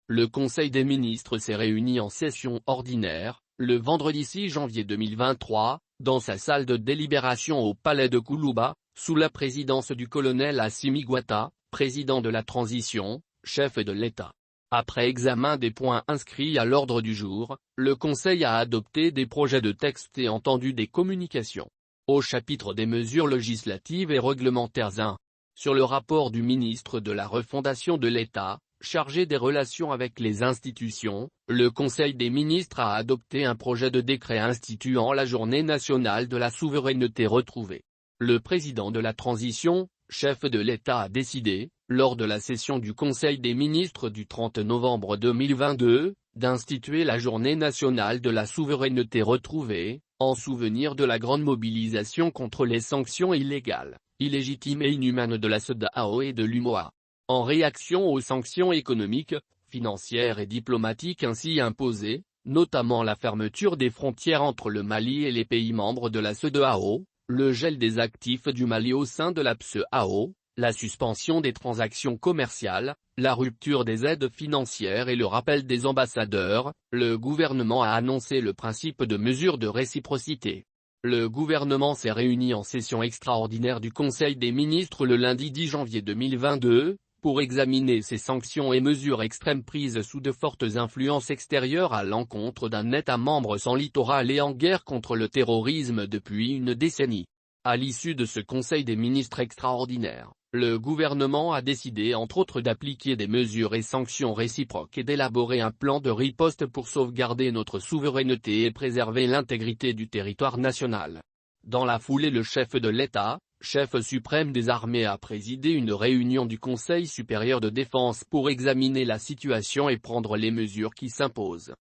Le Conseil des ministres s'est réuni en session ordinaire, le vendredi 6 janvier 2023, dans sa salle de délibération au palais de Koulouba, sous la présidence du colonel Assimi Goïta, président de la transition, chef de l'État. Après examen des points inscrits à l'ordre du jour, le Conseil a adopté des projets de texte et entendu des communications. Au chapitre des mesures législatives et réglementaires 1. Sur le rapport du ministre de la refondation de l'État, chargé des relations avec les institutions, le Conseil des ministres a adopté un projet de décret instituant la Journée nationale de la souveraineté retrouvée. Le président de la transition, chef de l'État a décidé, lors de la session du Conseil des ministres du 30 novembre 2022, d'instituer la Journée nationale de la souveraineté retrouvée, en souvenir de la grande mobilisation contre les sanctions illégales, illégitimes et inhumaines de la CEDEAO et de l'UMOA. En réaction aux sanctions économiques, financières et diplomatiques ainsi imposées, notamment la fermeture des frontières entre le Mali et les pays membres de la CEDEAO, le gel des actifs du Mali au sein de la CEDEAO, la suspension des transactions commerciales, la rupture des aides financières et le rappel des ambassadeurs, le gouvernement a annoncé le principe de mesures de réciprocité. Le gouvernement s'est réuni en session extraordinaire du Conseil des ministres le lundi 10 janvier 2022, pour examiner ces sanctions et mesures extrêmes prises sous de fortes influences extérieures à l'encontre d'un État membre sans littoral et en guerre contre le terrorisme depuis une décennie. À l'issue de ce Conseil des ministres extraordinaire, le gouvernement a décidé entre autres d'appliquer des mesures et sanctions réciproques et d'élaborer un plan de riposte pour sauvegarder notre souveraineté et préserver l'intégrité du territoire national. Dans la foulée, le chef de l'État, chef suprême des armées, a présidé une réunion du Conseil supérieur de défense pour examiner la situation et prendre les mesures qui s'imposent.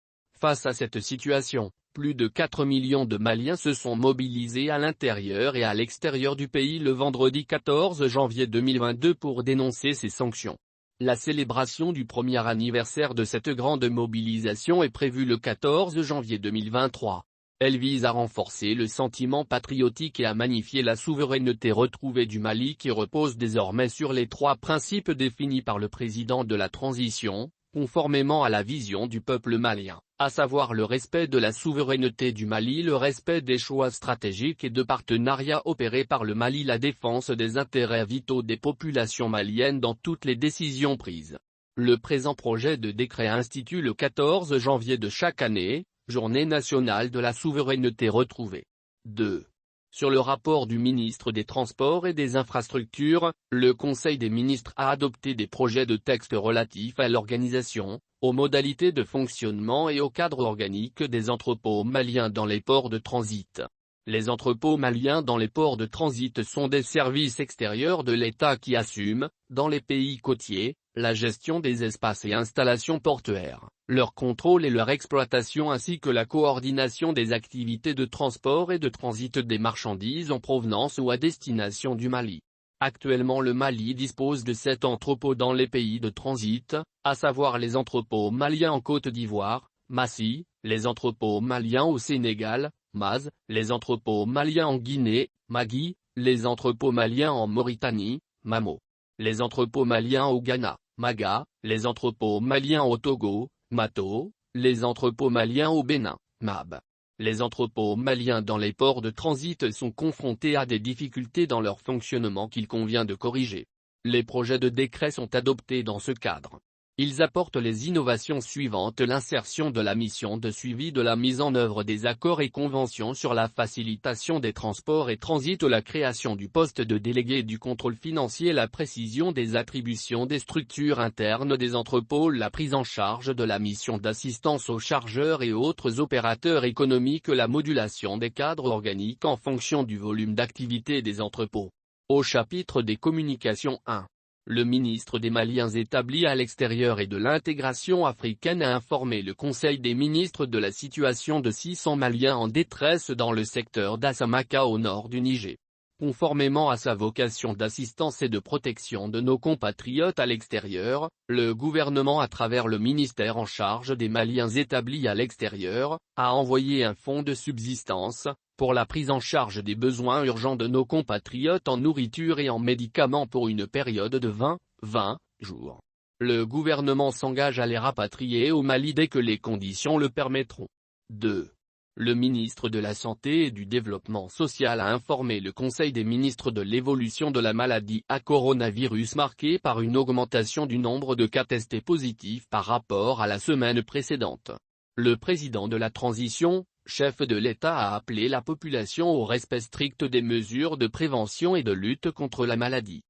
Face à cette situation, plus de 4 millions de Maliens se sont mobilisés à l'intérieur et à l'extérieur du pays le vendredi 14 janvier 2022 pour dénoncer ces sanctions. La célébration du premier anniversaire de cette grande mobilisation est prévue le 14 janvier 2023. Elle vise à renforcer le sentiment patriotique et à magnifier la souveraineté retrouvée du Mali qui repose désormais sur les 3 principes définis par le président de la transition, conformément à la vision du peuple malien, à savoir le respect de la souveraineté du Mali, le respect des choix stratégiques et de partenariats opérés par le Mali, la défense des intérêts vitaux des populations maliennes dans toutes les décisions prises. Le présent projet de décret institue le 14 janvier de chaque année, Journée nationale de la souveraineté retrouvée. 2. Sur le rapport du ministre des Transports et des Infrastructures, le Conseil des ministres a adopté des projets de texte relatifs à l'organisation, aux modalités de fonctionnement et au cadre organique des entrepôts maliens dans les ports de transit. Les entrepôts maliens dans les ports de transit sont des services extérieurs de l'État qui assument, dans les pays côtiers, la gestion des espaces et installations portuaires, leur contrôle et leur exploitation ainsi que la coordination des activités de transport et de transit des marchandises en provenance ou à destination du Mali. Actuellement, le Mali dispose de 7 entrepôts dans les pays de transit, à savoir les entrepôts maliens en Côte d'Ivoire, Massy, les entrepôts maliens au Sénégal, Maz, les entrepôts maliens en Guinée, Magui, les entrepôts maliens en Mauritanie, Mamo, les entrepôts maliens au Ghana, Maga, les entrepôts maliens au Togo, Mato, les entrepôts maliens au Bénin, Mab. Les entrepôts maliens dans les ports de transit sont confrontés à des difficultés dans leur fonctionnement qu'il convient de corriger. Les projets de décret sont adoptés dans ce cadre. Ils apportent les innovations suivantes: l'insertion de la mission de suivi de la mise en œuvre des accords et conventions sur la facilitation des transports et transit, la création du poste de délégué du contrôle financier, la précision des attributions des structures internes des entrepôts, la prise en charge de la mission d'assistance aux chargeurs et autres opérateurs économiques, la modulation des cadres organiques en fonction du volume d'activité des entrepôts. Au chapitre des communications 1. Le ministre des Maliens établi à l'extérieur et de l'intégration africaine a informé le Conseil des ministres de la situation de 600 Maliens en détresse dans le secteur d'Assamaka au nord du Niger. Conformément à sa vocation d'assistance et de protection de nos compatriotes à l'extérieur, le gouvernement, à travers le ministère en charge des Maliens établis à l'extérieur, a envoyé un fonds de subsistance, pour la prise en charge des besoins urgents de nos compatriotes en nourriture et en médicaments pour une période de 20 jours. Le gouvernement s'engage à les rapatrier au Mali dès que les conditions le permettront. 2. Le ministre de la Santé et du Développement social a informé le Conseil des ministres de l'évolution de la maladie à coronavirus marquée par une augmentation du nombre de cas testés positifs par rapport à la semaine précédente. Le président de la transition, chef de l'État, a appelé la population au respect strict des mesures de prévention et de lutte contre la maladie.